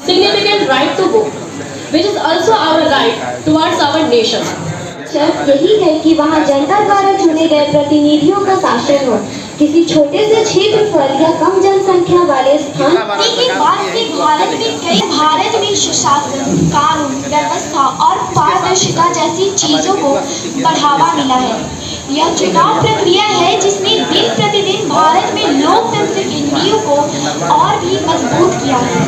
significant right to vote, which is also our right towards our nation. यही है कि वहाँ जनता द्वारा चुने गए प्रतिनिधियों का शासन हो। किसी छोटे से क्षेत्रफल या कम जनसंख्या वाले स्थान भारत में सुशासन, कानून व्यवस्था और पारदर्शिता जैसी चीजों को बढ़ावा मिला है। यह चुनाव प्रक्रिया है जिसने दिन प्रतिदिन भारत में लोकतंत्र की नींव को और भी मजबूत किया है।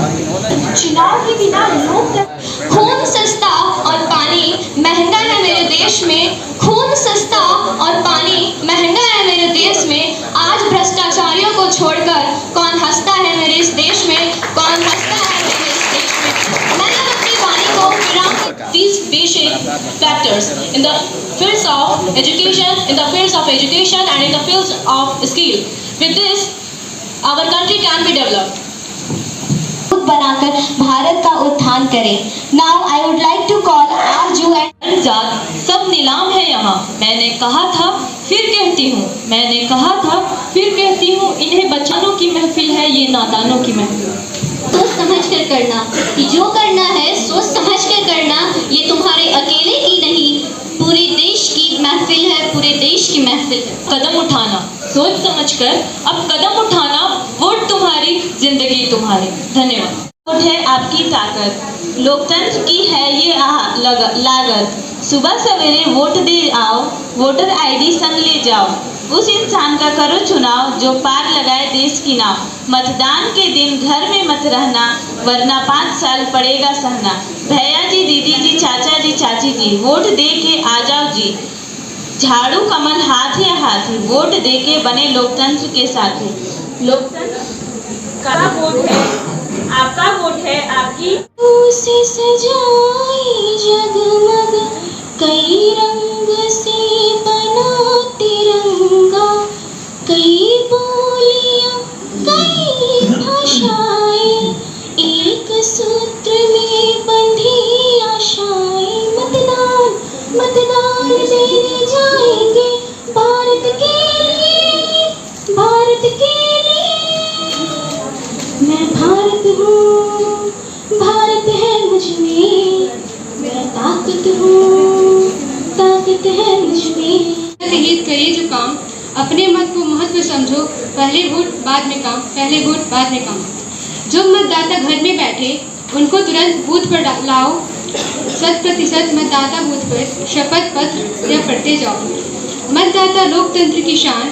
चुनाव के बिना लोकतंत्र खून सस्ता और पानी महंगा है मेरे देश में। खून सस्ता और पानी महंगा है मेरे देश में। आज भ्रष्टाचारियों को छोड़कर कौन हंसता है मेरे इस देश में? कौन हंसता है मेरे इस देश में? मैं अब अपनी वाणी को विराम करती हूं। These basic factors in the fields of education and in the fields of skill. With this, our country can be developed. बनाकर भारत का उत्थान करें। Now I would like to call Arju and जात सब नीलाम है यहाँ। मैंने कहा था फिर कहती हूँ, मैंने कहा था फिर कहती हूँ, इन्हें बच्चों की महफिल है, ये नादानों की महफिल। सोच समझ कर करना, कि जो करना है सोच समझ कर करना। ये तुम्हारे अकेले की नहीं, पूरे देश की महफिल है, पूरे देश की महफिल है। कदम उठाना सोच समझकर, अब कदम उठाना, वोट तुम्हारी, जिंदगी तुम्हारी। धन्यवाद। वोट है आपकी ताकत, लोकतंत्र की है ये लागत। सुबह सवेरे वोट दे आओ, वोटर आईडी संग ले जाओ। उस इंसान का करो चुनाव जो पार लगाए देश की नाव। मतदान के दिन घर में मत रहना, वरना 5 साल पड़ेगा सहना। भैया जी, दीदी जी, चाचा जी, चाची जी, वोट दे के आ जाओ जी। झाड़ू कमल हाथ या हाथी, वोट दे के बने लोकतंत्र के साथी। लोकतंत्र का वोट है, आपका वोट है, आपकी। उसे सजाई जगमग कई रंग से बना तिरंगा, कई बोलियां कई भाषाएं, एक सूत्र में बंधी आशाएं। मतदान मतदान देने जाएंगे भारत के लिए, भारत के लिए। मैं भारत हूँ, भारत है मुझ में, मैं ताकत हूँ, ताकत है मुझ में। हित करे जो काम, अपने मत को महत्व समझो, पहले वोट बाद में काम, पहले वोट बाद में काम। जो मतदाता घर में बैठे उनको तुरंत बूथ पर लाओ, 100% मतदाता बूथ पर शपथ पत्र या पढ़ते जाओ। मतदाता लोकतंत्र की शान,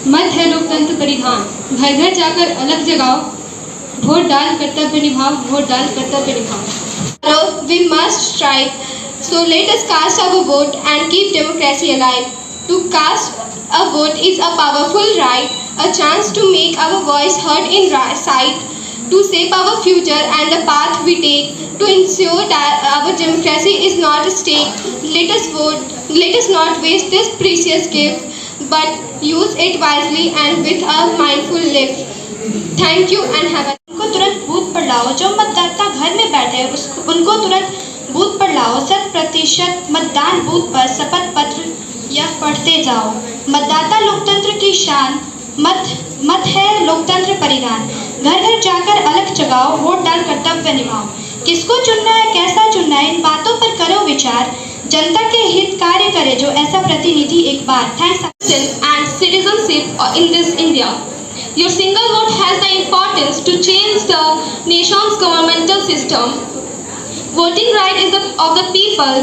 मत है लोकतंत्र परिधान। घर घर जाकर अलग जगाओ, वोट डाल कर्तव्य निभाओ, वोट डाल कर्तव्य निभाओ। we must strive, so let us cast our vote and keep democracy alive. To cast a vote is a powerful right, a chance to make our voice heard in sight, to shape our future and the path we take, to ensure that our democracy is not at stake. Let us vote, let us not waste this precious gift, but use it wisely and with a mindful lift. Thank you and have a उनको तुरंत booth पर लाओ। जो मतदाता घर में बैठे उनको तुरंत बूथ पर लाओ, 100% मतदान बूथ पर शपथ पत्र या पढ़ते जाओ। मतदाता लोकतंत्र की शान, मत है लोकतंत्र परिधान। घर घर जाकर अलग जगाओ, वोट डाल कर्तव्य निभाओ। किसको चुनना है, कैसा चुनना है, इन बातों पर करो विचार। जनता के हित कार्य करे जो ऐसा प्रतिनिधि एक बार। Thanks and citizenship in this India. Your single vote has the importance to change the nation's governmental system. Voting right of the people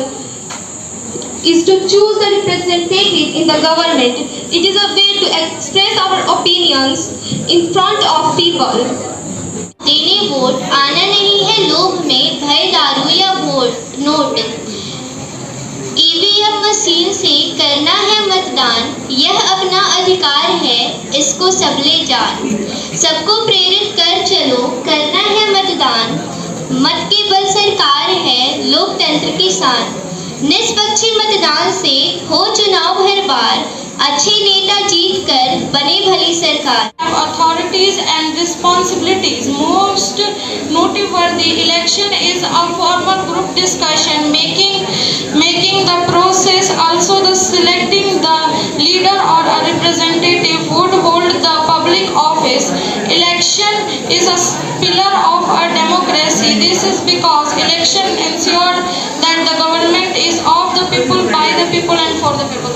is to choose the representative in the government. It is a way to express our opinions in front of people. देने vote आना नहीं है लोभ में, भय दारू या vote note. EVM machine से करना है मतदान, यह अपना अधिकार है, इसको सब ले जान। सबको प्रेरित कर चलो, करना है मतदान। मत के बल सरकार है, लोकतंत्र की शान। निष्पक्ष मतदान से हो चुनाव हर बार, अच्छे नेता जीत कर बने भली सरकार। Authorities and responsibilities. Most noteworthy election is a formal group discussion, making the process also the selecting the leader or a representative would hold the public public office. Election is a pillar of our democracy. This is because election ensure that the government is of the people, by the people and for the people.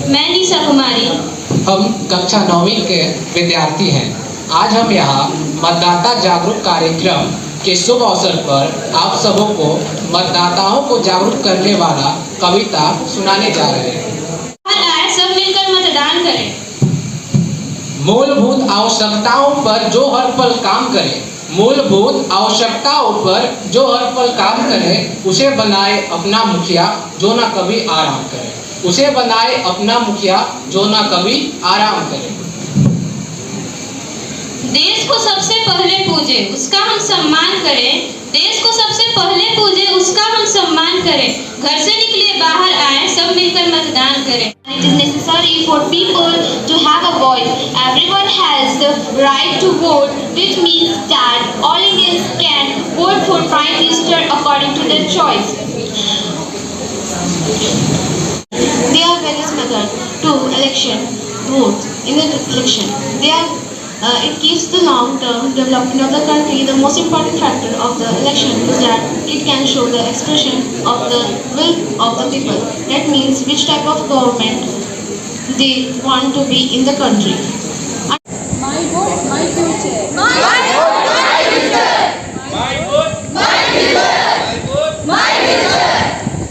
मैं निशा कुमारी। हम कक्षा 9वीं के विद्यार्थी हैं। आज हम यहाँ मतदाता जागरूक कार्यक्रम के शुभ अवसर पर आप सबों को मतदाताओं को जागरूक करने वाला कविता सुनाने जा रहे हैं। आए सब मिलकर मतदान करें। मूलभूत आवश्यकताओं पर जो हर पल काम करे, मूलभूत आवश्यकताओं पर जो हर पल काम करे, उसे बनाए अपना मुखिया जो ना कभी आराम करे, उसे बनाए अपना मुखिया जो ना कभी आराम करे। देश को सबसे पहले पूजे, उसका हम सम्मान करें। देश को सबसे पहले पूजे, उसका हम सम्मान करें। घर से निकले बाहर आए, सब मिलकर मतदान करें। It is necessary for people to have a voice. Everyone has the right to vote, which means that all Indians can vote for Prime Minister according to their choice. There are various methods to election vote in the election. It keeps the long-term development of the country. The most important factor of the election is that it can show the expression of the will of the people. That means which type of government they want to be in the country.